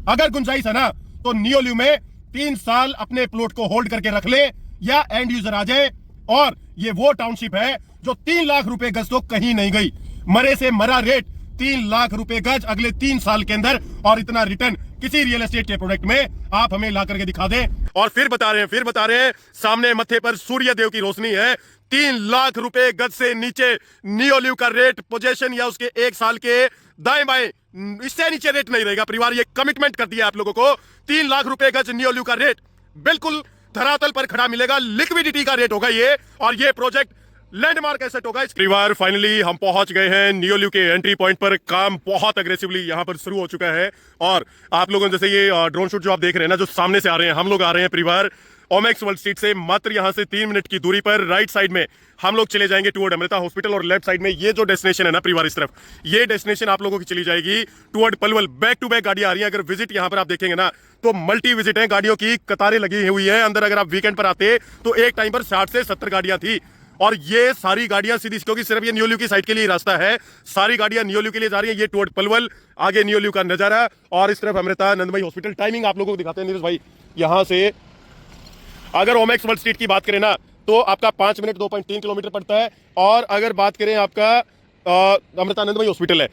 अगर गुंजाइश है ना तो नियोल्यू में 3 साल अपने प्लॉट को होल्ड करके रख ले या एंड यूजर आ जाए। और ये वो टाउनशिप है जो 3 लाख रुपए गज तो कहीं नहीं गई। मरे से मरा रेट 3 लाख रुपए गज अगले 3 साल के अंदर, और इतना रिटर्न किसी रियल एस्टेट के प्रोडक्ट में आप हमें ला करके दिखा दें। और फिर बता रहे हैं सामने मत्थे पर सूर्य देव की रोशनी है। 3 लाख रुपए गज से नीचे नियोल्यू का रेट पोजीशन या उसके 1 साल के दाएं बाएं इससे नीचे रेट नहीं रहेगा। परिवार ये कमिटमेंट कर दिया आप लोगों को। 3 लाख रुपए गज नियोल्यू का रेट बिल्कुल धरातल पर खड़ा मिलेगा। लिक्विडिटी का रेट होगा ये, और ये प्रोजेक्ट लैंडमार्क एसेट होगा। इस परिवार फाइनली हम पहुंच गए हैं नियोल्यू के एंट्री पॉइंट पर। काम बहुत अग्रेसिवली यहां पर शुरू हो चुका है। और आप लोगों जैसे ये ड्रोन शूट जो आप देख रहे हैं ना, जो सामने से आ रहे हैं, हम लोग आ रहे हैं परिवार ओमेक्स वर्ल्ड स्ट्रीट से मात्र यहां से 3 मिनट की दूरी पर। राइट साइड में हम लोग चले जाएंगे टुवर्ड अमृता हॉस्पिटल, और लेफ्ट साइड में ये जो डेस्टिनेशन है ना परिवार, इस तरफ ये डेस्टिनेशन आप लोगों की चली जाएगी toward Palwal. Back to back गाड़ियां आ रही हैं। अगर विजिट यहां पर आप देखेंगे ना तो मल्टी विजिट है, गाड़ियों की कतारें लगी हुई है अंदर। अगर आप वीकेंड पर आते तो एक टाइम पर 60 से 70 गाड़ियां थी, और ये सारी गाड़ियां सीधी, क्योंकि सिर्फ ये नियोल्यू की साइड के लिए रास्ता है, सारी गाड़ियां नियोल्यू के लिए जा रही हैं। ये टुवर्ड पलवल, आगे नियोल्यू का नजारा, और इस तरफ अमृता नंदमई हॉस्पिटल। टाइमिंग आप लोगों को दिखाते हैं नीरज भाई। यहां से अगर ओमेक्स वर्ल्ड स्ट्रीट की बात करें ना तो आपका 5 मिनट 2.3 किलोमीटर पड़ता है, और अगर बात करें आपका अमृता नंदमई हॉस्पिटल है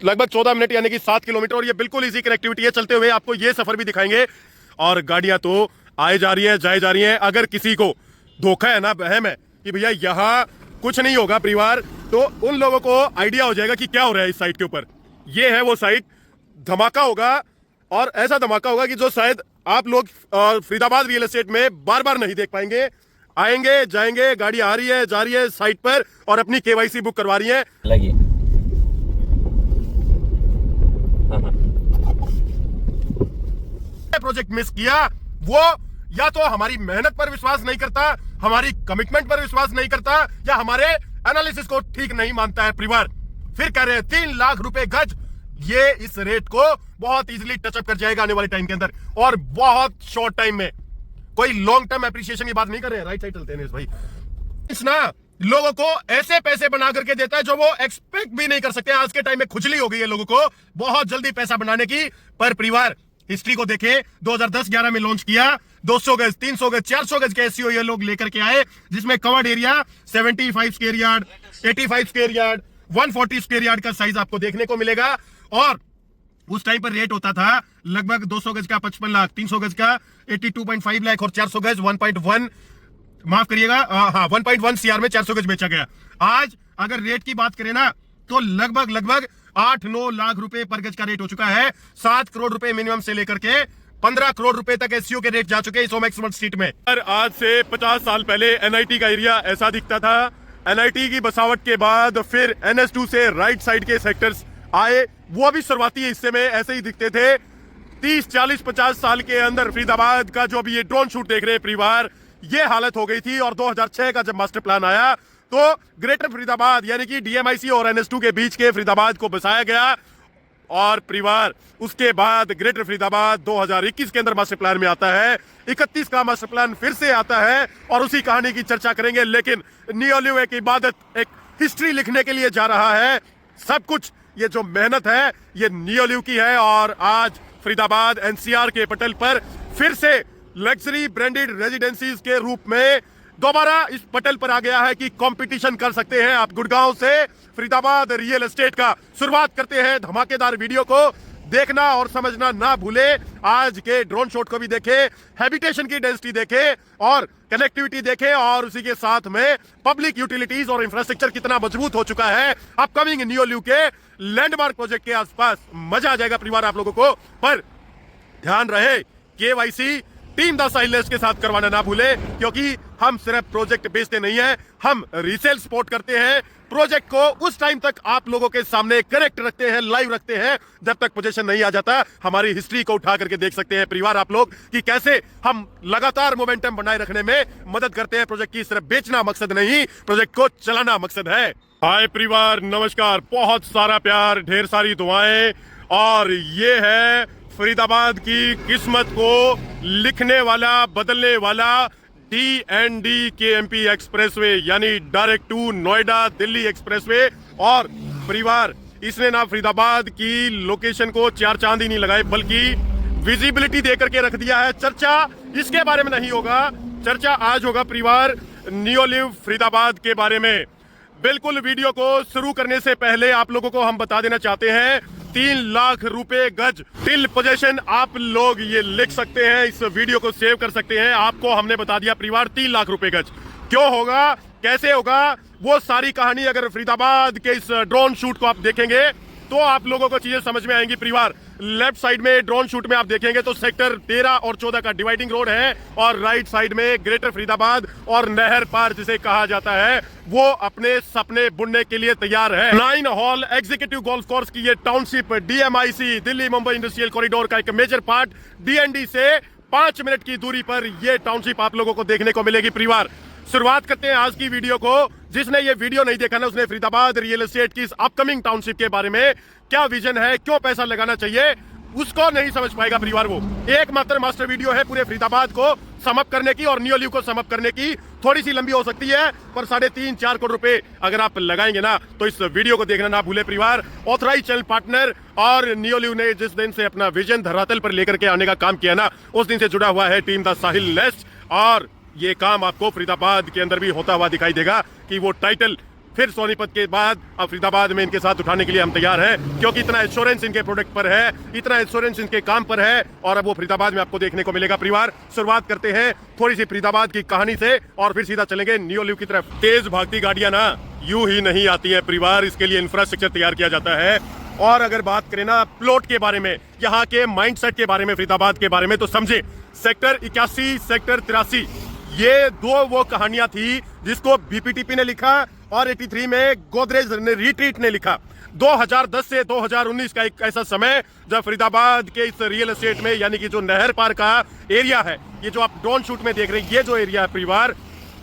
लगभग 14 मिनट यानी कि 7 किलोमीटर। और ये बिल्कुल इजी कनेक्टिविटी है। चलते हुए आपको ये सफर भी दिखाएंगे, और गाड़ियां तो आए जा रही है, जाए जा रही है। अगर किसी को धोखा है ना, वहम है कि भैया यहाँ कुछ नहीं होगा परिवार, तो उन लोगों को आइडिया हो जाएगा कि क्या हो रहा है इस साइट के ऊपर। ये है वो साइट, धमाका होगा, और ऐसा धमाका होगा कि जो शायद आप लोग फरीदाबाद रियल एस्टेट में बार बार नहीं देख पाएंगे। आएंगे जाएंगे, गाड़ी आ रही है जा रही है साइट पर, और अपनी केवाईसी बुक करवा रही है। लगी प्रोजेक्ट मिस किया वो या तो हमारी मेहनत पर विश्वास नहीं करता, हमारी कमिटमेंट पर विश्वास नहीं करता, या हमारे एनालिसिस को ठीक नहीं मानता है परिवार। फिर कह रहे हैं 3 लाख रुपए गज, ये इस रेट को बहुत इजीली टचअप कर जाएगा आने वाले टाइम के अंदर, और बहुत शॉर्ट टाइम में। कोई लॉन्ग टर्म एप्रिसिएशन की बात नहीं कर रहे हैं। राइट साइड चलते हैं भाई। ना लोगों को ऐसे पैसे बना करके देता है जो वो एक्सपेक्ट भी नहीं कर सकते। आज के टाइम में खुजली हो गई है लोगों को बहुत जल्दी पैसा बनाने की। पर परिवार हिस्ट्री को देखे, 2010-11 में लॉन्च किया, 200 गज 300 गज 400 गज के एसईओ ये लोग लेकर के आए, जिसमें covered area 75 square yard, 85 square yard, 140 square yard का साइज आपको देखने को मिलेगा। और उस टाइम पर रेट होता था लगभग 200 गज का 55 लाख, 300 गज का 82.5 लाख, और 400 गज 1.1 माफ करिएगा, हाँ 1.1 सीआर में 400 गज बेचा गया। आज अगर रेट की बात करें ना तो लगभग 8-9 लाख रुपए पर गज का रेट हो चुका है। 7 करोड़ रुपए मिनिमम से लेकर के 15 करोड़ रुपए तक एसईओ के रेट जा चुके हैं इस ओमेक्स वर्ल्ड स्ट्रीट में। आज से 50 साल पहले एनआईटी का एरिया ऐसा दिखता था। एनआईटी की बसावट के बाद फिर NS2 से राइट साइड के सेक्टर्स आए, वो भी शुरुआती हिस्से में ऐसे ही दिखते थे। 30, 40, 50 साल के अंदर फरीदाबाद का जो भी ये ड्रोन शूट देख रहे हैं परिवार, ये हालत हो गई थी। और 2006 का जब मास्टर प्लान आया तो ग्रेटर फरीदाबाद यानी कि DMIC और NS2 के बीच के फरीदाबाद को बसाया गया। और परिवार उसके बाद ग्रेटर फरीदाबाद 2021 के अंदर मास्टर प्लान में आता है। 31 का मास्टर प्लान फिर से आता है, और उसी कहानी की चर्चा करेंगे। लेकिन नियोल्यू एक इबादत, एक हिस्ट्री लिखने के लिए जा रहा है। सब कुछ ये जो मेहनत है ये नियोल्यू की है। और आज फरीदाबाद NCR के पटल पर फिर से लग्जरी ब्रांडेड रेजिडेंसीज के रूप में दोबारा इस पटल पर आ गया है कि कंपटीशन कर सकते हैं आप। गुड़गांव से फरीदाबाद रियल एस्टेट का शुरुआत करते हैं। धमाकेदार वीडियो को देखना और समझना ना भूले। आज के ड्रोन शॉट को भी देखे, हैबिटेशन की डेंसिटी देखे, और कनेक्टिविटी देखे, और उसी के साथ में पब्लिक यूटिलिटीज और इंफ्रास्ट्रक्चर कितना मजबूत हो चुका है अपकमिंग नियोल्यू के लैंडमार्क प्रोजेक्ट के आसपास। मजा आ जाएगा परिवार आप लोगों को। पर ध्यान रहे, केवाईसी टीम द साइलेंस के साथ करवाना ना भूले, क्योंकि हम सिर्फ प्रोजेक्ट बेचते नहीं है, हम रीसेल सपोर्ट करते हैं। प्रोजेक्ट को उस टाइम तक आप लोगों के सामने करेक्ट रखते हैं, लाइव रखते हैं, जब तक पोजीशन नहीं आ जाता। हमारी हिस्ट्री को उठा करके देख सकते हैं परिवार आप लोग कि कैसे हम लगातार मोमेंटम बनाए रखने में मदद करते हैं। प्रोजेक्ट की सिर्फ बेचना मकसद नहीं, प्रोजेक्ट को चलाना मकसद है। हाय परिवार, नमस्कार, बहुत सारा प्यार, ढेर सारी दुआएं। और ये है फरीदाबाद की किस्मत को लिखने वाला, बदलने वाला D&D KMP एक्सप्रेसवे, यानी direct to Noida Delhi expressway. और परिवार इसने ना फरीदाबाद की लोकेशन को 4 चांद ही नहीं लगाए, बल्कि विजिबिलिटी दे करके रख दिया है। चर्चा इसके बारे में नहीं होगा, चर्चा आज होगा परिवार नियोलिव फरीदाबाद के बारे में। बिल्कुल वीडियो को शुरू करने से पहले आप लोगों को हम बता देना चाहते हैं 3 लाख रुपए गज टिल पोजेशन, आप लोग ये लिख सकते हैं, इस वीडियो को सेव कर सकते हैं। आपको हमने बता दिया परिवार 3 लाख रुपए गज क्यों होगा, कैसे होगा, वो सारी कहानी अगर फरीदाबाद के इस ड्रोन शूट को आप देखेंगे तो आप लोगों को चीजें समझ में आएंगी। परिवार लेफ्ट साइड में ड्रोन शूट में आप देखेंगे तो सेक्टर 13 और 14 का डिवाइडिंग रोड है और राइट साइड में ग्रेटर फरीदाबाद और नहर पार जिसे कहा जाता है वो अपने सपने बुनने के लिए तैयार है। 9 हॉल एग्जीक्यूटिव गोल्फ कोर्स की ये township DMIC Delhi Mumbai industrial corridor का एक मेजर पार्ट DND से 5 मिनट की दूरी पर ये टाउनशिप आप लोगों को देखने को मिलेगी। परिवार शुरुआत करते हैं आज की वीडियो को। जिसने ये वीडियो नहीं देखा ना उसने फरीदाबाद रियल एस्टेट की इस अपकमिंग टाउनशिप के बारे में क्या विजन है, क्यों पैसा लगाना चाहिए, उसको नहीं समझ पाएगा। परिवार वो एकमात्र मास्टर वीडियो है पूरे फरीदाबाद को समअप करने की और नियोलिव को समअप करने की। थोड़ी सी लंबी हो सकती है पर 3.5-4 करोड़ रुपए अगर आप लगाएंगे ना तो इस वीडियो को देखना ना भूले। परिवार ऑथराइज चैनल पार्टनर और नियोलिव ने जिस दिन से अपना विजन धरातल पर लेकर के आने का काम किया ना उस दिन से जुड़ा हुआ है टीम द साहिल नेस्ट और ये काम आपको फरीदाबाद के अंदर भी होता हुआ दिखाई देगा कि वो टाइटल फिर सोनीपत के बाद अब फरीदाबाद में इनके साथ उठाने के लिए हम तैयार हैं क्योंकि इतना एश्योरेंस इनके प्रोडक्ट पर है, इतना एश्योरेंस इनके काम पर है और अब वो फरीदाबाद में आपको देखने को मिलेगा। परिवार शुरुआत करते हैं थोड़ी सी फरीदाबाद की कहानी से और फिर सीधा चलेंगे नियोलिव की तरफ। तेज भागती गाड़ियां ना यूं ही नहीं आती है परिवार, इसके लिए इंफ्रास्ट्रक्चर तैयार किया जाता है। और अगर बात करें ना प्लॉट के बारे में, यहाँ के माइंडसेट के बारे में, फरीदाबाद के बारे में, तो समझे सेक्टर 81 सेक्टर 83 ये दो वो कहानियां थी जिसको BPTP ने लिखा और 83 में गोदरेज ने रिट्रीट ने लिखा। 2010 से 2019 का एक ऐसा समय जब फरीदाबाद के इस रियल एस्टेट में यानी कि जो नहर पार का एरिया है, ये जो आप ड्रोन शूट में देख रहे हैं, ये जो एरिया है परिवार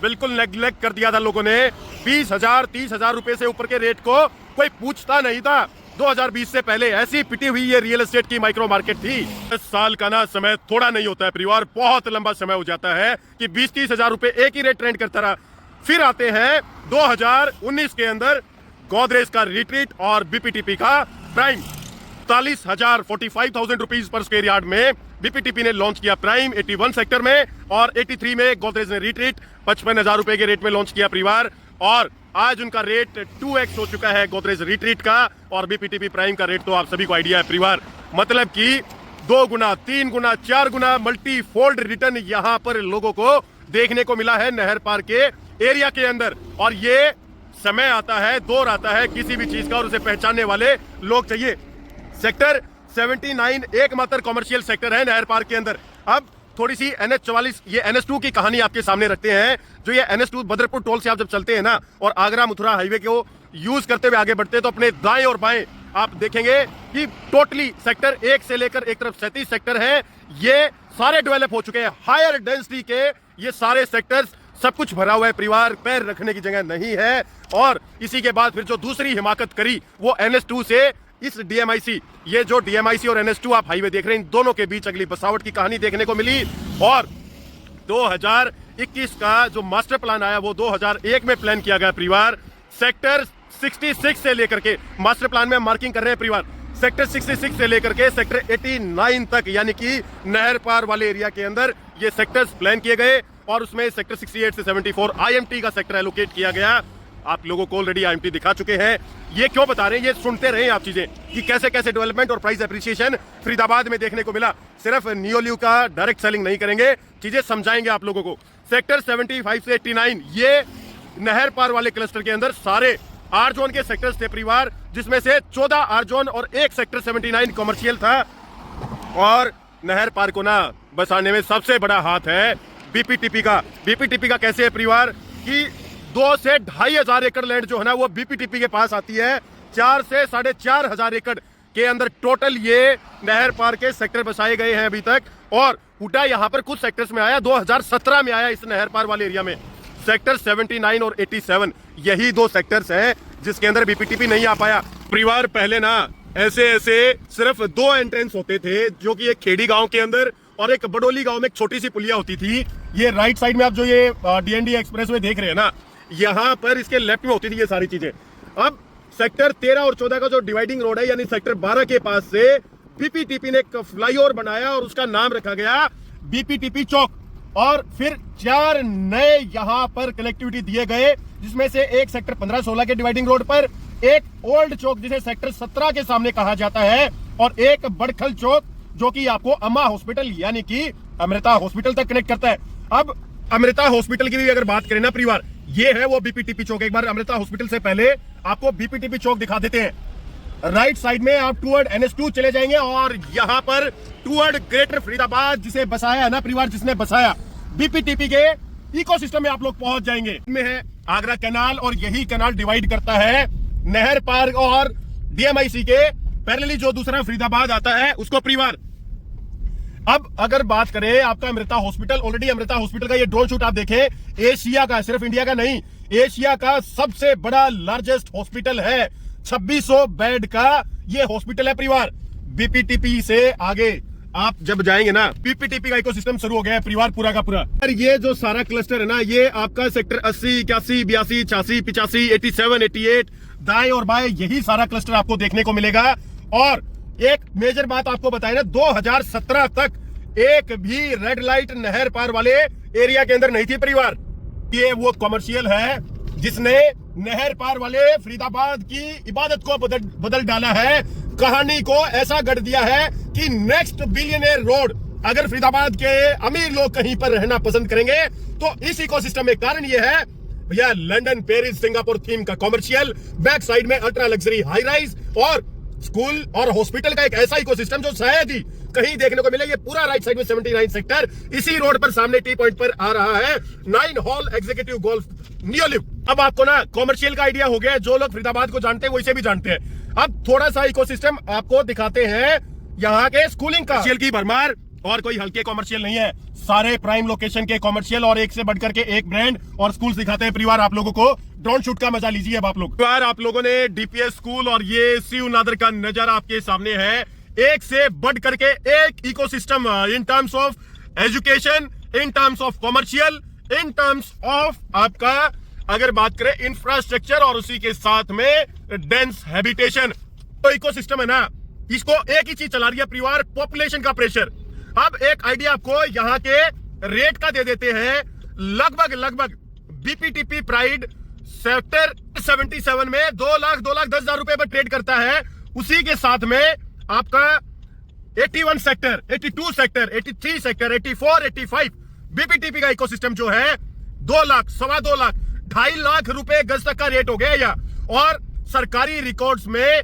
बिल्कुल नेग्लेक्ट कर दिया था लोगों ने। 20,000-30,000 रुपए से ऊपर के रेट को कोई पूछता नहीं था। 2020 से पहले ऐसी पिटी हुई ये रियल एस्टेट की माइक्रो मार्केट थी। 10 साल का ना समय थोड़ा नहीं होता है परिवार, बहुत लंबा समय हो जाता है कि 20-30 हजार रुपए एक ही रेट ट्रेंड करता रहा। फिर आते हैं 2019 के अंदर गोदरेज का रिट्रीट और BPTP का prime 45,000 rupees per square yard में BPTP ने लॉन्च किया प्राइम 81 सेक्टर में और 83 में गोदरेज ने रिट्रीट 55,000 रुपए के रेट में लॉन्च किया परिवार। और आज उनका रेट 2x हो चुका है गोदरेज रिट्रीट का और BPTP प्राइम का रेट तो आप सभी को आइडिया है परिवार। मतलब कि 2 गुना 3 गुना 4 गुना मल्टी फोल्ड रिटर्न यहां पर लोगों को देखने को मिला है नहर पार के एरिया के अंदर। और ये समय आता है, दौर आता है किसी भी चीज का और उसे पहचानने वाले लोग चाहिए। सेक्टर 79 एकमात्र कॉमर्शियल सेक्टर है नहर पार के अंदर। अब थोड़ी सी NH44 ये NS2 की कहानी आपके सामने रखते हैं। जो ये NS2 बदरपुर टोल से आप जब चलते हैं ना और आगरा मथुरा हाईवे को यूज करते हुए आगे बढ़ते हैं तो अपने दाएं और बाएं आप देखेंगे कि टोटली सेक्टर 1 से लेकर एक तरफ 37 सेक्टर है, ये सारे डेवलप हो चुके हैं। हायर डेंसिटी के ये सारे सेक्टर्स सब कुछ भरा हुआ है परिवार, पैर रखने की जगह नहीं है। और इसी के बाद फिर जो दूसरी हिमाकत करी वो NS2 से इस DMIC, ये जो DMIC और NS2 आप हाईवे देख रहे हैं, इन दोनों के बीच अगली बसावट की कहानी देखने को मिली। और 2021 का जो मास्टर प्लान आया वो 2001 में प्लान किया गया परिवार। सेक्टर 66 से लेकर के मास्टर प्लान में मार्किंग कर रहे हैं परिवार, सेक्टर 66 से लेकर के सेक्टर 89 तक यानी कि नहर पार वाले एरिया के अंदर ये सेक्टर्स प्लान किए गए और उसमें सेक्टर 68 से 74 IMT का सेक्टर एलोकेट किया गया। आप लोगों को ऑलरेडी IMT दिखा चुके हैं। ये क्यों बता रहे हैं, ये सुनते रहे आप चीजें कि कैसे कैसे डेवलपमेंट और प्राइस एप्रिसिएशन फरीदाबाद में देखने को मिला। सिर्फ नियोलिव का डायरेक्ट सेलिंग नहीं करेंगे, चीजें समझाएंगे आप लोगों को। सेक्टर 75 से 89 ये नहर पार वाले क्लस्टर के अंदर सारे आर जोन के सेक्टर्स थे परिवार, जिसमें से 14 आर जोन और एक सेक्टर 79 कॉमर्शियल था। और नहर पार को ना बसाने में सबसे बड़ा हाथ है BPTP का। BPTP का कैसे है परिवार कि 2 से 2,500 एकड़ लैंड जो है ना वो BPTP के पास आती है। 4 से 4,500 एकड़ के अंदर टोटल ये नहर पार के सेक्टर बसाए गए हैं अभी तक। और उठा यहाँ पर कुछ सेक्टर्स में आया, 2017 में आया इस नहर पार वाले एरिया में। सेक्टर 79 और 87 यही 2 सेक्टर्स हैं जिसके अंदर BPTP नहीं आ पाया परिवार। पहले ना ऐसे सिर्फ 2 एंट्रेंस होते थे, जो कि एक खेड़ी गांव के अंदर और एक बडोली गांव में एक छोटी सी पुलिया होती थी। ये राइट साइड में आप जो ये DND एक्सप्रेसवे देख रहे हैं ना, यहाँ पर इसके लेफ्ट में होती थी ये सारी चीजें। अब सेक्टर 13 और 14 का जो डिवाइडिंग रोड है यानी सेक्टर 12 के पास से बीपीटीपी ने एक फ्लाईओवर बनाया और उसका नाम रखा गया बीपीटीपी चौक। और फिर 4 नए यहां पर कनेक्टिविटी दिए गए, जिसमें से एक सेक्टर 15-16 के डिवाइडिंग रोड पर, एक ओल्ड चौक जिसे सेक्टर 17 के सामने कहा जाता है, और एक बड़खल चौक जो कि आपको अम्मा हॉस्पिटल यानी कि अमृता हॉस्पिटल तक कनेक्ट करता है। अब अमृता हॉस्पिटल की भी अगर बात करें ना परिवार, ये है वो बीपीटीपी चौक। एक बार अमृता हॉस्पिटल से पहले आपको बीपीटीपी चौक दिखा देते हैं। राइट साइड में आप टूवर्ड NH2 चले जाएंगे और यहां पर टूवर्ड ग्रेटर फरीदाबाद जिसे बसाया है ना परिवार, जिसने बसाया बीपीटीपी के इकोसिस्टम में आप लोग पहुंच जाएंगे। में है आगरा कैनाल और यही कैनाल डिवाइड करता है नहर पार्क और DMIC के पैरेलली जो दूसरा फरीदाबाद आता है उसको परिवार। अब अगर बात करें आपका Amrita hospital, already Amrita hospital का ये ड्रोन शूट आप देखें, एशिया का, सिर्फ इंडिया का नहीं, एशिया का सबसे बड़ा लार्जेस्ट हॉस्पिटल है। 2600 बेड का ये हॉस्पिटल है परिवार। बीपीटीपी से आगे आप जब जाएंगे ना, बीपीटीपी का इकोसिस्टम शुरू हो गया है परिवार पूरा का पूरा। और ये जो सारा क्लस्टर है ना, ये आपका सेक्टर 80, 81, 82, 86, 85, 87, 88 दाएं और बाएं यही सारा क्लस्टर आपको देखने को मिलेगा। और एक मेजर बात आपको बताए ना, 2017 तक एक भी रेड लाइट नहर पार वाले एरिया के अंदर नहीं थी परिवार। ये वो कमर्शियल है जिसने नहर पार वाले फरीदाबाद की इबादत को बदल डाला है, कहानी को ऐसा गढ़ दिया है कि नेक्स्ट बिलियनियर रोड अगर फरीदाबाद के अमीर लोग कहीं पर रहना पसंद करेंगे तो इस इकोसिस्टम में कारण ये है भैया, लंदन, पेरिस, सिंगापुर थीम का कमर्शियल, बैक साइड में अल्ट्रा लग्जरी हाई राइज और स्कूल और हॉस्पिटल का एक ऐसा इकोसिस्टम जो शायद ही कहीं देखने को मिले। ये पूरा राइट साइड में 79 सेक्टर इसी रोड पर सामने टी पॉइंट पर आ रहा है, 9 हॉल एग्जीक्यूटिव गोल्फ नियोलिव। अब आपको ना कमर्शियल का आइडिया हो गया, जो लोग फरीदाबाद को जानते हैं वो इसे भी जानते हैं। अब थोड़ा सा इकोसिस्टम आपको दिखाते हैं यहाँ के स्कूलिंग का। कमर्शियल की भरमार और कोई हल्के कमर्शियल नहीं है, सारे प्राइम लोकेशन के कमर्शियल और एक से बढ़कर के एक ब्रांड और स्कूल दिखाते हैं परिवार आप लोगों को। ड्रोन शूट का मजा लीजिए अब आप लोग। परिवार आप लोगों ने डीपीएस स्कूल और ये सीयू नादर का नजारा आपके सामने है, एक से बढ़ करके एक ecosystem in terms of education, in terms of commercial, in terms of आपका अगर बात करें इंफ्रास्ट्रक्चर और उसी के साथ में डेंस हैबिटेशन। तो इकोसिस्टम है ना, इसको एक ही चीज चला रही है परिवार, पॉपुलेशन का प्रेशर। अब एक आइडिया आपको यहाँ के रेट का दे देते हैं। लगभग बीपीटीपी प्राइड सेक्टर 77 में 2,10,000 रुपए पर ट्रेड करता है। उसी के साथ में आपका 81 सेक्टर, 82 सेक्टर, 83 सेक्टर, 84, 85 बीपीटीपी का इकोसिस्टम जो है 2 लाख, 2.25 लाख, 2.5 लाख रुपए गज तक का रेट हो गया या। और सरकारी रिकॉर्ड्स में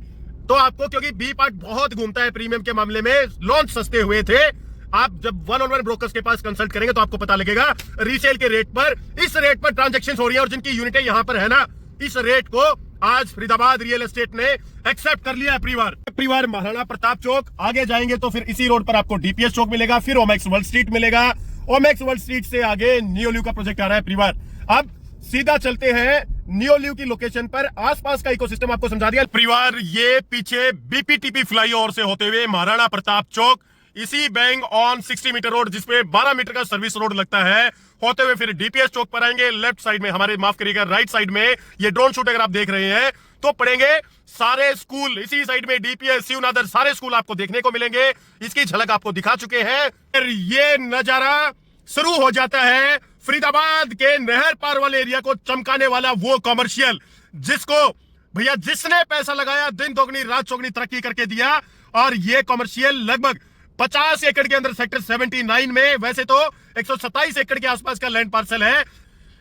तो आपको, क्योंकि बी पार्ट बहुत घूमता है प्रीमियम के मामले में, लॉन्च सस्ते हुए थे। आप जब 1-on-1 ब्रोकर्स के पास कंसल्ट करेंगे तो आपको पता लगेगा रीसेल के रेट पर, इस रेट पर ट्रांजैक्शंस हो रही है। और जिनकी यूनिटें यहां पर है ना, इस रेट को आज फरीदाबाद रियल एस्टेट ने एक्सेप्ट कर लिया है परिवार। महाराणा प्रताप चौक आगे जाएंगे तो फिर इसी रोड पर आपको डीपीएस चौक मिलेगा, फिर ओमेक्स वर्ल्ड स्ट्रीट मिलेगा। ओमेक्स वर्ल्ड स्ट्रीट से आगे नियोलिव का प्रोजेक्ट आ रहा है परिवार। अब सीधा चलते हैं नियोलिव की लोकेशन पर, आसपास का इकोसिस्टम आपको समझा दिया परिवार। ये पीछे बीपीटीपी फ्लाईओवर से होते हुए महाराणा प्रताप चौक, इसी बैंक ऑन 60 मीटर रोड जिसपे 12 मीटर का सर्विस रोड लगता है, होते हुए फिर डीपीएस चौक पर आएंगे। लेफ्ट साइड में हमारे, माफ करिएगा, राइट साइड में ये ड्रोन शूट अगर आप देख रहे हैं तो पड़ेंगे सारे स्कूल। इसी साइड में डीपीएस, सीयू नादर, सारे स्कूल आपको देखने को मिलेंगे। इसकी झलक आपको दिखा चुके हैं। फिर ये नजारा शुरू हो जाता है फरीदाबाद के नहर पार वाले एरिया को चमकाने वाला वो कमर्शियल, जिसको भैया जिसने पैसा लगाया दिन दोगुनी रात चौगुनी तरक्की करके दिया। और ये कमर्शियल लगभग 50 एकड़ के अंदर सेक्टर 79 में, वैसे तो 127 एकड़ के आसपास का लैंड पार्सल है।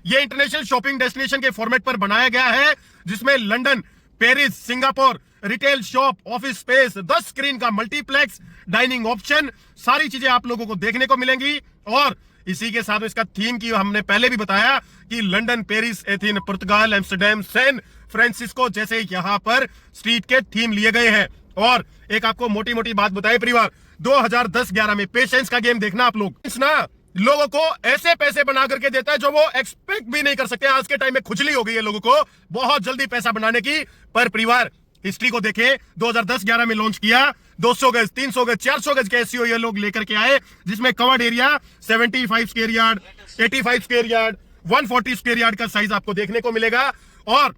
ये इंटरनेशनल शॉपिंग डेस्टिनेशन के फॉर्मेट पर बनाया गया है, जिसमें London, Paris, Singapore, retail shop, office space, 10 screen का मल्टीप्लेक्स, डाइनिंग ऑप्शन, सारी चीजें आप लोगों को देखने को मिलेंगी। और इसी के साथ इसका थीम की हमने पहले भी बताया कि लंदन, पेरिस, एथेन, पुर्तगाल, एम्स्टरडेम, सैन फ्रांसिस्को जैसे यहां पर स्ट्रीट के थीम लिए गए हैं। और एक आपको मोटी मोटी बात बताए परिवार, 2010-11 में पेशेंस का गेम देखना आप लोग। ना लोगों को ऐसे पैसे बना करके देता है जो वो एक्सपेक्ट भी नहीं कर सकते। आज के टाइम में खुजली हो गई है लोगों को बहुत जल्दी पैसा बनाने की। पर परिवार हिस्ट्री को देखें, 2010-11 में लॉन्च किया, 200 गज, 300 गज, 400 गज के एसईओ ये लोग लेकर के आए, जिसमें covered area 75 square yard, 85 square yard, 140 square yard का साइज आपको देखने को मिलेगा। और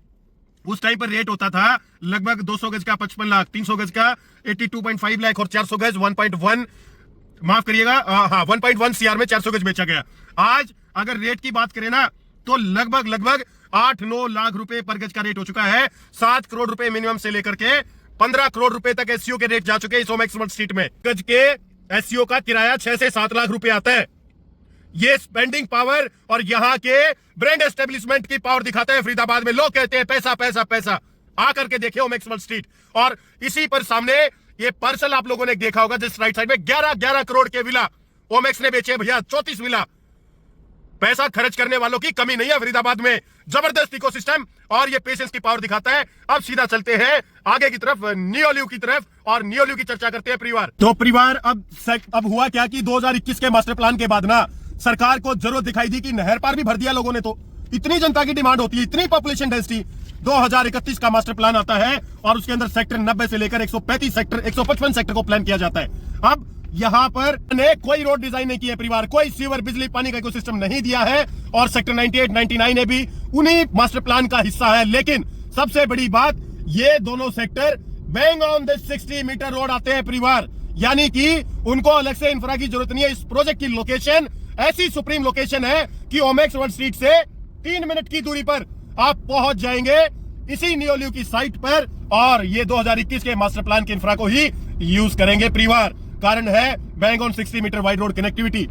उस टाइम पर रेट होता था लगभग 200 गज का 55 लाख, 300 गज का 82.5 लाख और 400 गज 1.1, माफ करिएगा, हाँ 1.1 सीआर में 400 गज बेचा गया। आज अगर रेट की बात करें ना तो लगभग 8-9 लाख रुपए पर गज का रेट हो चुका है। 7 करोड़ रुपए मिनिमम से लेकर के 15 करोड़ रुपए तक एससीओ के रेट जा चुके हैं इस ओमेक्स वर्ल्ड स्ट्रीट में। गज के एससीओ का किराया 6 से 7 लाख रुपए आता है। ये स्पेंडिंग पावर और यहाँ के ब्रांड एस्टेब्लिशमेंट की पावर दिखाता है फरीदाबाद में। लोग कहते हैं पैसा पैसा पैसा, आकर के देखिए ओमेक्स वर्ल्ड स्ट्रीट। और इसी पर सामने ये पार्सल आप लोगों ने देखा होगा जिस राइट साइड में 11 करोड़ के विला ओमेक्स ने बेचे भैया, 34 विला। पैसा खर्च करने वालों की कमी नहीं है फरीदाबाद में, जबरदस्त इकोसिस्टम और ये पेशेंस की पावर दिखाता है। अब सीधा चलते हैं आगे की तरफ, नियोल्यू की तरफ, और नियोल्यू की चर्चा करते हैं परिवार। तो परिवार अब हुआ क्या कि 2021 के मास्टर प्लान के बाद ना सरकार को जरूरत दिखाई दी कि नहर पार भी भर दिया लोगों ने। तो इतनी जनता की डिमांड होती है, इतनी पॉपुलेशन डेंसिटी, 2031 का मास्टर प्लान आता है और उसके अंदर सेक्टर 90 से लेकर 135 सेक्टर, 155 सेक्टर को प्लान किया जाता है। अब यहां पर ने कोई रोड डिजाइन नहीं किया परिवार, कोई सीवर, बिजली, पानी का इकोसिस्टम नहीं दिया है और सेक्टर 98, 99 ने भी उन्हीं मास्टर प्लान का हिस्सा है। लेकिन सबसे बड़ी बात, ये दोनों sector bang on the 60 metre road आते हैं परिवार, यानी कि उनको अलग से इंफ्रा की जरूरत नहीं है। इस प्रोजेक्ट की लोकेशन ऐसी सुप्रीम लोकेशन है कि ओमेक्स वर्ल्ड स्ट्रीट से 3 मिनट की दूरी पर आप पहुंच जाएंगे इसी नियोल्यू की साइट पर, और ये 2021 के मास्टर प्लान के इंफ्रा को ही यूज करेंगे परिवार। कारण है bang on 60 metre wide road connectivity.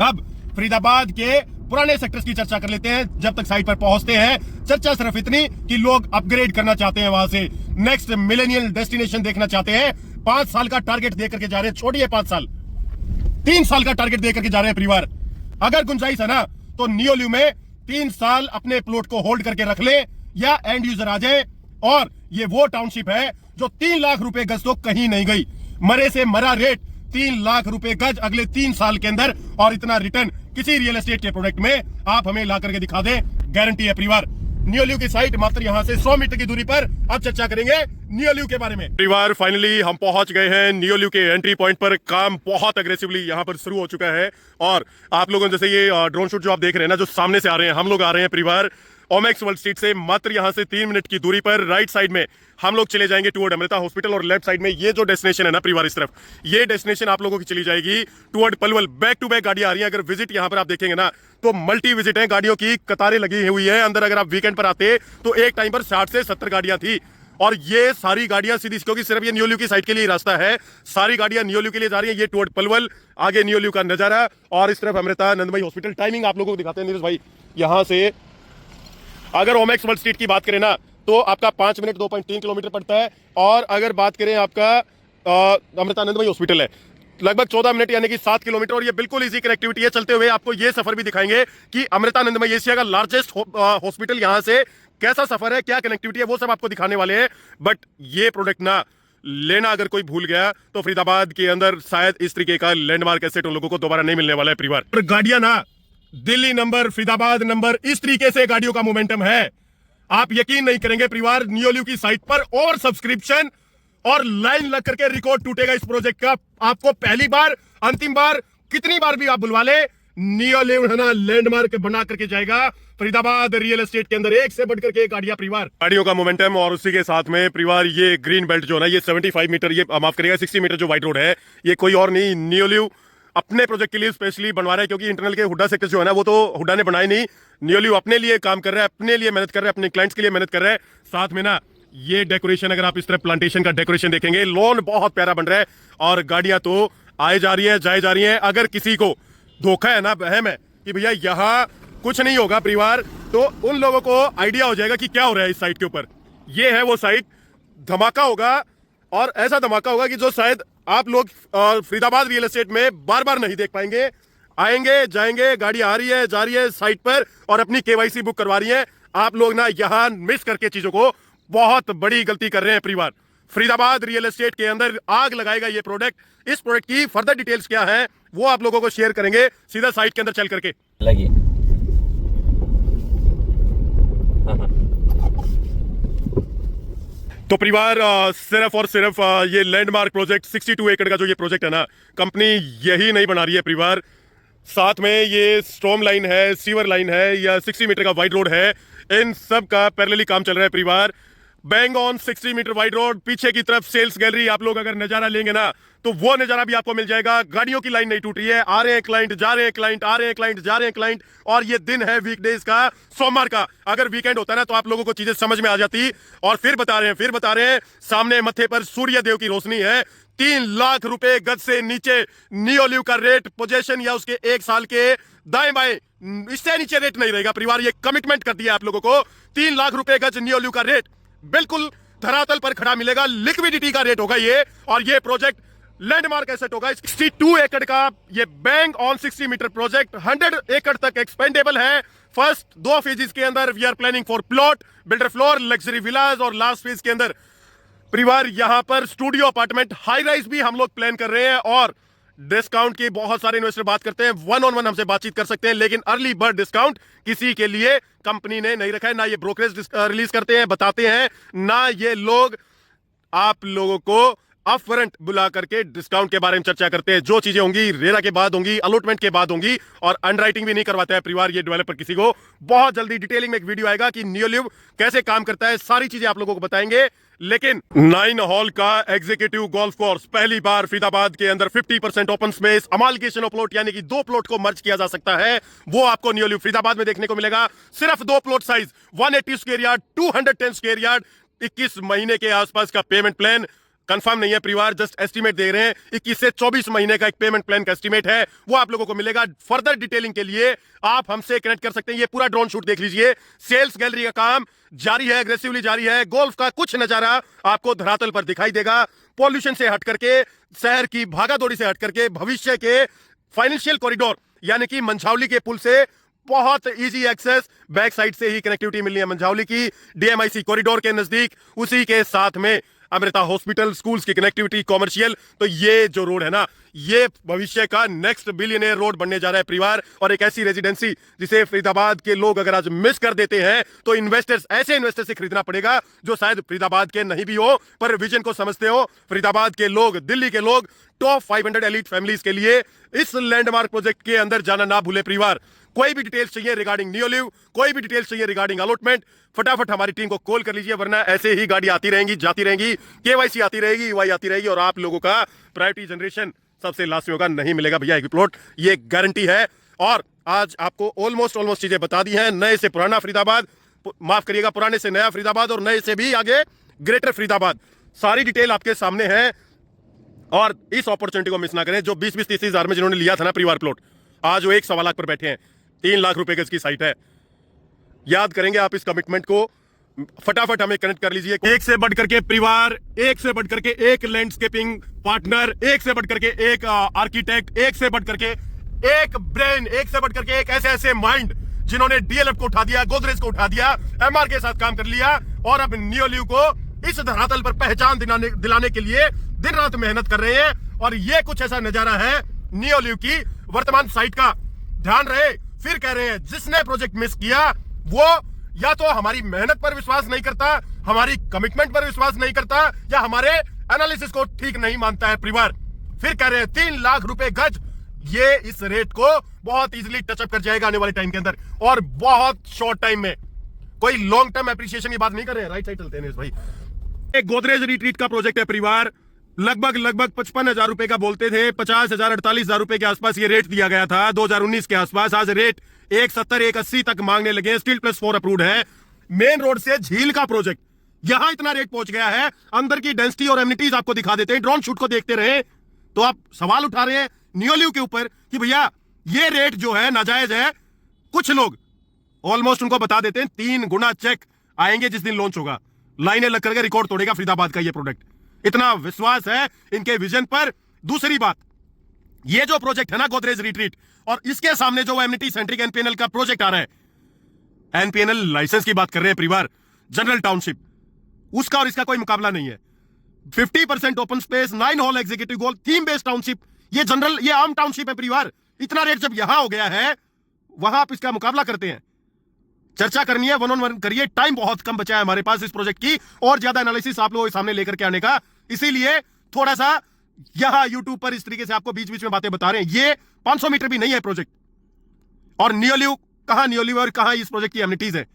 अब फरीदाबाद के पुराने सेक्टर्स की चर्चा कर लेते हैं जब तक साइट पर पहुंचते हैं। चर्चा सिर्फ इतनी कि लोग अपग्रेड करना चाहते हैं, वहां से नेक्स्ट मिलेनियल डेस्टिनेशन देखना चाहते हैं। 5 साल का टारगेट देकर के जा रहे हैं, छोड़िए 5 साल, 3 साल का टारगेट देकर के जा रहे हैं परिवार। अगर गुंजाइश है ना तो नियोल्यू में 3 साल अपने प्लॉट को होल्ड करके रख ले या एंड यूजर आ जाए। और ये वो टाउनशिप है जो 3 लाख रुपए गज तो कहीं नहीं गई, मरे से मरा रेट 3 लाख रुपए गज अगले 3 साल के अंदर, और इतना रिटर्न किसी रियल एस्टेट के प्रोडक्ट में आप हमें ला करके दिखा दें, गारंटी है परिवार। नियोल्यू की साइट मात्र यहां से 100 मीटर की दूरी पर। अब चर्चा करेंगे नियोल्यू के बारे में। परिवार फाइनली हम पहुंच गए हैं नियोल्यू के एंट्री पॉइंट पर। काम बहुत अग्रेसिवली यहां पर शुरू हो चुका है और आप लोगों जैसे ये ड्रोन शूट जो आप देख रहे हैं ना, जो सामने से आ रहे हैं, हम लोग आ रहे हैं परिवार ओमेक्स वर्ल्ड स्ट्रीट से मात्र यहां से 3 मिनट की दूरी पर। राइट साइड में हम लोग चले जाएंगे टुवर्ड अमृता हॉस्पिटल और लेफ्ट साइड में ये जो डेस्टिनेशन है ना परिवार, इस तरफ ये डेस्टिनेशन आप लोगों की चली जाएगी toward Palwal. Back to back गाड़ियां आ रही हैं। अगर विजिट यहां पर आप देखेंगे ना तो मल्टी विजिट है, गाड़ियों की कतारें लगी हुई है अंदर। अगर आप वीकेंड पर आते तो एक टाइम पर 60 से 70 गाड़ियां थी और ये सारी गाड़ियां सीधी, क्योंकि सिर्फ ये नियोल्यू की साइड के लिए रास्ता है, सारी गाड़ियां नियोल्यू के लिए जा रही हैं। ये टुवर्ड पलवल, आगे नियोल्यू का नजारा और इस तरफ अमृता नंदमई हॉस्पिटल। टाइमिंग आप लोगों को दिखाते हैं नीरज भाई। यहां से अगर ओमेक्स वर्ल्ड स्ट्रीट की बात करें ना तो आपका 5 मिनट 2.3 किलोमीटर पड़ता है, और अगर बात करें आपका अमृतानंद भाई हॉस्पिटल है लगभग 14 मिनट यानी कि 7 किलोमीटर, और ये बिल्कुल इजी कनेक्टिविटी है। चलते हुए आपको ये सफर भी दिखाएंगे कि अमृतानंदमयी एशिया का लार्जेस्ट हॉस्पिटल यहां से कैसा सफर है, क्या कनेक्टिविटी है, वो सब आपको दिखाने वाले हैं। बट ये प्रोडक्ट ना लेना अगर कोई भूल गया तो फरीदाबाद के अंदर शायद इस तरीके का लैंडमार्क एसेट उन लोगों को दोबारा नहीं मिलने वाला है परिवार। और गाड़ियां ना दिल्ली नंबर, फरीदाबाद नंबर, इस तरीके से गाड़ियों का मोमेंटम है, आप यकीन नहीं करेंगे परिवार। नियोल्यू की साइट पर ओवर सब्सक्रिप्शन और लाइन लग करके रिकॉर्ड टूटेगा इस प्रोजेक्ट का। आपको पहली बार, अंतिम बार, कितनी बार भी आप बुलवा ले, नियोल्यू है ना लैंडमार्क बना करके जाएगा फरीदाबाद रियल एस्टेट के अंदर। एक से बढ़कर के गाड़ियां परिवार, गाड़ियों का मोमेंटम। और उसी के साथ में परिवार ये ग्रीन बेल्ट जो है ना, ये 75 मीटर, ये माफ करिएगा 60 मीटर जो व्हाइट रोड है, ये कोई और नहीं, नियोल्यू अपने प्रोजेक्ट के लिए स्पेशली बनवा रहा है। क्योंकि इंटरनल के हुड्डा सेक्टर जो है ना वो तो हुड्डा ने बनाए नहीं, नियोल्यू अपने लिए काम कर रहा है, अपने लिए मेहनत कर रहा है, अपने क्लाइंट्स के लिए मेहनत कर रहा है। साथ में ना ये डेकोरेशन, अगर आप इस तरह प्लांटेशन का डेकोरेशन देखेंगे, लॉन बहुत प्यारा बन रहा है और गाड़ियां तो आए जा रही है, जाए जा रही है। अगर किसी को धोखा है ना, वहम है कि भैया यहाँ कुछ नहीं होगा परिवार, तो उन लोगों को आइडिया हो जाएगा कि क्या हो रहा है इस साइट के ऊपर। ये है वो साइट, धमाका होगा और ऐसा धमाका होगा कि जो शायद आप लोग फरीदाबाद रियल एस्टेट में बार बार नहीं देख पाएंगे। आएंगे जाएंगे, गाड़ी आ रही है जा रही है साइट पर और अपनी केवाईसी बुक करवा रही है। आप लोग ना यहां मिस करके चीजों को बहुत बड़ी गलती कर रहे हैं परिवार। फरीदाबाद रियल एस्टेट के अंदर आग लगाएगा ये प्रोडक्ट। इस प्रोडक्ट की फर्दर डिटेल्स क्या है वो आप लोगों को शेयर करेंगे सीधा साइट के अंदर चल करके। लगी तो परिवार सिर्फ और सिर्फ ये लैंडमार्क प्रोजेक्ट 62 एकड़ का जो ये प्रोजेक्ट है ना, कंपनी यही नहीं बना रही है परिवार। साथ में ये स्ट्रॉम लाइन है, सीवर लाइन है, या 60 मीटर का वाइड रोड है, इन सब का पैरेलली काम चल रहा है परिवार। Bang on 60 metre wide road, पीछे की तरफ सेल्स गैलरी। आप लोग अगर नजारा लेंगे ना तो वो नजारा भी आपको मिल जाएगा। गाड़ियों की लाइन नहीं टूट रही है, आ रहे हैं क्लाइंट, जा रहे हैं क्लाइंट, आ रहे हैं क्लाइंट, जा रहे हैं क्लाइंट। और ये दिन है वीकडेज का, सोमवार का। अगर वीकेंड होता ना तो आप लोगों को चीजें समझ में आ जाती। और फिर बता रहे हैं सामने मत्थे पर सूर्य देव की रोशनी है। 3 लाख रुपए गज से नीचे नियोलिव का रेट, पोजीशन या उसके 1 साल के दाएं बाएं, इससे नीचे रेट नहीं रहेगा परिवार। ये कमिटमेंट कर दिया आप लोगों को। 3 लाख रुपए गज नियोलिव का रेट बिल्कुल धरातल पर खड़ा मिलेगा। लिक्विडिटी का रेट होगा ये। और ये प्रोजेक्ट लैंडमार्क एसेट होगा। 62 एकड़ का ये बैंक ऑन 60 मीटर प्रोजेक्ट 100 एकड़ तक एक्सपेंडेबल है। फर्स्ट 2 फेजेस के अंदर we are planning for plot, builder floor, luxury villas. और लास्ट फेज के अंदर परिवार यहां पर स्टूडियो अपार्टमेंट, हाई राइज भी हम लोग प्लान कर रहे हैं। और डिस्काउंट की बहुत सारे इन्वेस्टर बात करते हैं, 1-on-1 हमसे बातचीत कर सकते हैं। लेकिन अर्ली बर्ड डिस्काउंट किसी के लिए कंपनी ने नहीं रखा है। ना ये ब्रोकरेज रिलीज करते हैं, बताते हैं, ना ये लोग आप लोगों को अपफ्रंट बुला करके डिस्काउंट के बारे में चर्चा करते हैं। जो चीजें होंगी रेरा के बाद होंगी, अलॉटमेंट के बाद होंगी। और अंडरराइटिंग भी नहीं करवाता है परिवार ये डेवलपर किसी को। बहुत जल्दी डिटेलिंग में एक वीडियो आएगा कि नियोलिव कैसे काम करता है, सारी चीजें आप लोगों को बताएंगे। लेकिन 9 हॉल का एग्जीक्यूटिव गोल्फ कोर्स पहली बार फरीदाबाद के अंदर 50% ओपन स्पेस, अमालगेशन ऑफ प्लॉट, यानी कि 2 प्लॉट को मर्ज किया जा सकता है। वो आपको नियोलिव फरीदाबाद में देखने को मिलेगा। सिर्फ 2 plot size, 180 square yard, 210 square yard. 21 महीने के आसपास का पेमेंट प्लान, कंफर्म नहीं है परिवार, जस्ट एस्टीमेट दे रहे हैं। 21 से 24 महीने का एक पेमेंट प्लान का एस्टीमेट है, वो आप लोगों को मिलेगा। फर्दर डिटेलिंग के लिए आप हमसे कनेक्ट कर सकते हैं। ये पूरा ड्रोन शूट देख लीजिए। सेल्स गैलरी का काम जारी है, एग्रेसिवली जारी है। गोल्फ का कुछ नजारा आपको धरातल पर दिखाई देगा। पॉल्यूशन से हट करके, शहर की भागादौड़ी से हट करके, भविष्य के फाइनेंशियल कॉरिडोर यानी कि मंझावली के पुल से बहुत इजी एक्सेस, बैक साइड से ही कनेक्टिविटी मिलनी है मंझावली की, डीएमआईसी कॉरिडोर के नजदीक। उसी के साथ में अमृता हॉस्पिटल, स्कूल्स की कनेक्टिविटी, कॉमर्शियल। तो ये जो रोड है ना, ये भविष्य का नेक्स्ट बिलियनियर रोड बनने जा रहा है परिवार। और एक ऐसी रेजिडेंसी जिसे फरीदाबाद के लोग अगर आज मिस कर देते हैं तो इन्वेस्टर्स, ऐसे इन्वेस्टर से खरीदना पड़ेगा जो शायद फरीदाबाद के नहीं भी हो पर विजन को समझते हो। फरीदाबाद के लोग, दिल्ली के लोग, टॉप 500 एलीट फैमिलीज के लिए इस लैंडमार्क प्रोजेक्ट के अंदर जाना ना भूले परिवार। कोई भी डिटेल्स चाहिए रिगार्डिंग नियोलिव, कोई भी डिटेल्स चाहिए रिगार्डिंग अलॉटमेंट, फटाफट हमारी टीम को कॉल कर लीजिए। वरना ऐसे ही गाड़ी आती रहेंगी, जाती रहेंगी, केवाईसी आती रहेगी, ईवाई आती रहेगी और आप लोगों का प्रायोरिटी जनरेशन सबसे लास्ट में होगा। नहीं मिलेगा भैया एक प्लॉट, ये गारंटी है। और आज आपको ऑलमोस्ट चीजें बता दी हैं। नए से पुराना फरीदाबाद, माफ करिएगा, पुराने से नया फरीदाबाद और नए से भी आगे ग्रेटर फरीदाबाद, सारी डिटेल आपके सामने है। और इस अपॉर्चुनिटी को मिस ना करें। जो 20-20, 30 हजार में जिन्होंने लिया था ना परिवार प्लॉट, आज वो 1.25 लाख पर बैठे हैं। 3 लाख रुपए गज की साइट है। याद करेंगे आप इस कमिटमेंट को, फटाफट हमें कनेक्ट कर लीजिए। एक से बढ़ करके परिवार, एक से बढ़ करके एक लैंडस्केपिंग पार्टनर, एक से बढ़ करके एक आर्किटेक्ट, एक से बढ़ करके एक ब्रेन, एक से बढ़ करके एक ऐसे माइंड जिन्होंने डीएलएफ को उठा दिया, गोदरेज को उठा दिया, एमआर के साथ काम कर लिया और अब नियोलिव को इस धरातल पर पहचान दिलाने के लिए दिन रात मेहनत कर रहे हैं। और ये कुछ ऐसा नजारा है नियोलिव की वर्तमान साइट का। ध्यान रहे, फिर कह रहे हैं, जिसने प्रोजेक्ट मिस किया वो या तो हमारी मेहनत पर विश्वास नहीं करता, हमारी कमिटमेंट पर विश्वास नहीं करता, या हमारे एनालिसिस को ठीक नहीं मानता है परिवार। फिर कह रहे हैं 3 लाख रुपए गज, ये इस रेट को बहुत इजीली टचअप कर जाएगा आने वाले टाइम के अंदर और बहुत शॉर्ट टाइम में। कोई लॉन्ग टर्म एप्रिसिएशन की बात नहीं कर रहे हैं। राइट साइड चलते हैं भाई। एक गोदरेज रिट्रीट का प्रोजेक्ट है परिवार। लगभग 55,000 रुपए का बोलते थे, 50,000, 48,000 रुपए के आसपास ये रेट दिया गया था 2019 के आसपास। आज रेट 170, 180 तक मांगने लगे। स्टील प्लस 4 अप्रूव्ड है। मेन रोड से झील का प्रोजेक्ट, यहां इतना रेट पहुंच गया है। अंदर की डेंसिटी और एमिनिटीज आपको दिखा देते हैं। ड्रोन शूट को देखते रहे तो आप सवाल उठा रहे हैं नियोलिव के ऊपर कि भैया ये रेट जो है नाजायज है। कुछ लोग ऑलमोस्ट उनको बता देते हैं 3 गुना चेक आएंगे जिस दिन लॉन्च होगा। लाइनें लग करके रिकॉर्ड तोड़ेगा फरीदाबाद का ये प्रोडक्ट। इतना विश्वास है इनके विजन पर। दूसरी बात, ये जो प्रोजेक्ट है ना गोदरेज रिट्रीट, और इसके सामने जो एमिनिटी सेंट्रिक एनपीएनएल का प्रोजेक्ट आ रहा है, एनपीएनएल लाइसेंस की बात कर रहे हैं परिवार, जनरल टाउनशिप, उसका और इसका कोई मुकाबला नहीं है। 50% ओपन स्पेस, 9 हॉल एग्जीक्यूटिव गोल, थीम बेस्ड टाउनशिप, ये जनरल, ये आम टाउनशिप है परिवार। इतना रेट जब यहां हो गया है, वहां आप इसका मुकाबला करते हैं। चर्चा करनी है, 1-on-1 करिए। टाइम बहुत कम बचा है हमारे पास इस प्रोजेक्ट की और ज्यादा एनालिसिस आप लोगों के सामने लेकर के आने का। इसीलिए थोड़ा सा यहां यूट्यूब पर इस तरीके से आपको बीच बीच में बातें बता रहे हैं। ये 500 मीटर भी नहीं है प्रोजेक्ट। और नियोलिव कहां, नियोलिव और कहां इस प्रोजेक्ट की एमिनिटीज है।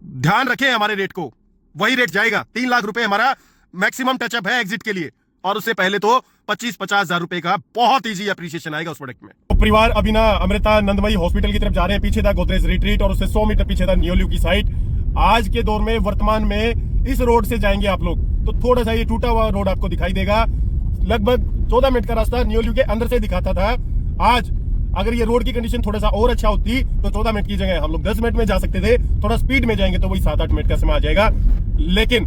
ध्यान रखें हमारे रेट को, वही रेट जाएगा। 3 लाख रुपए हमारा मैक्सिमम टचअप है एग्जिट के लिए, और उससे पहले तो 25-50 हजार रुपए का बहुत इजी अप्रिसिएशन आएगा उस प्रोडक्ट में। तो परिवार अभी ना अमृता नंदमयी हॉस्पिटल की तरफ जा रहे हैं। पीछे था गोदरेज रिट्रीट और उससे 100 मीटर पीछे था न्योल्यू की साइट। आज के दौर में वर्तमान में इस रोड से जाएंगे आप लोग तो थोड़ा सा ये टूटा हुआ रोड आपको दिखाई देगा। लगभग 14 मिनट का रास्ता न्योल्यू के अंदर से दिखाता था। आज अगर ये रोड की कंडीशन थोड़ा सा और अच्छा होती तो 14 मिनट की जगह हम लोग 10 मिनट में जा सकते थे। थोड़ा स्पीड में जाएंगे तो वही 7-8 मिनट का समय आ जाएगा। लेकिन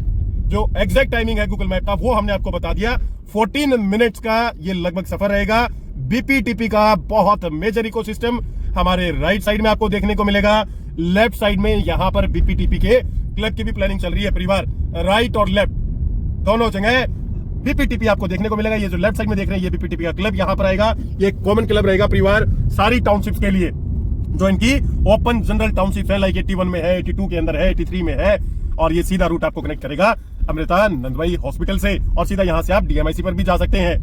जो एग्जैक्ट टाइमिंग है गूगल मैप का वो हमने आपको बता दिया। 14 मिनट्स का ये लगभग सफर रहेगा। बीपीटीपी का बहुत मेजर इकोसिस्टम हमारे राइट साइड में आपको देखने को मिलेगा। लेफ्ट साइड में यहाँ पर बीपीटीपी के क्लब की भी प्लानिंग चल रही है परिवार। राइट और लेफ्ट दोनों जगह बीपीटीपी आपको देखने को मिलेगा। ये जो लेफ्ट साइड में देख रहे हैं ये बीपीटीपी का क्लब यहाँ पर आएगा। ये कॉमन क्लब रहेगा परिवार सारी टाउनशिप्स के लिए, जो इनकी ओपन जनरल टाउनशिप है। लाइक 81 में है, 82 के अंदर है, 83 में है। और ये सीधा रूट आपको कनेक्ट करेगा अमृता नंदमयी हॉस्पिटल से, और सीधा यहाँ से आप डीएमआईसी पर भी जा सकते हैं।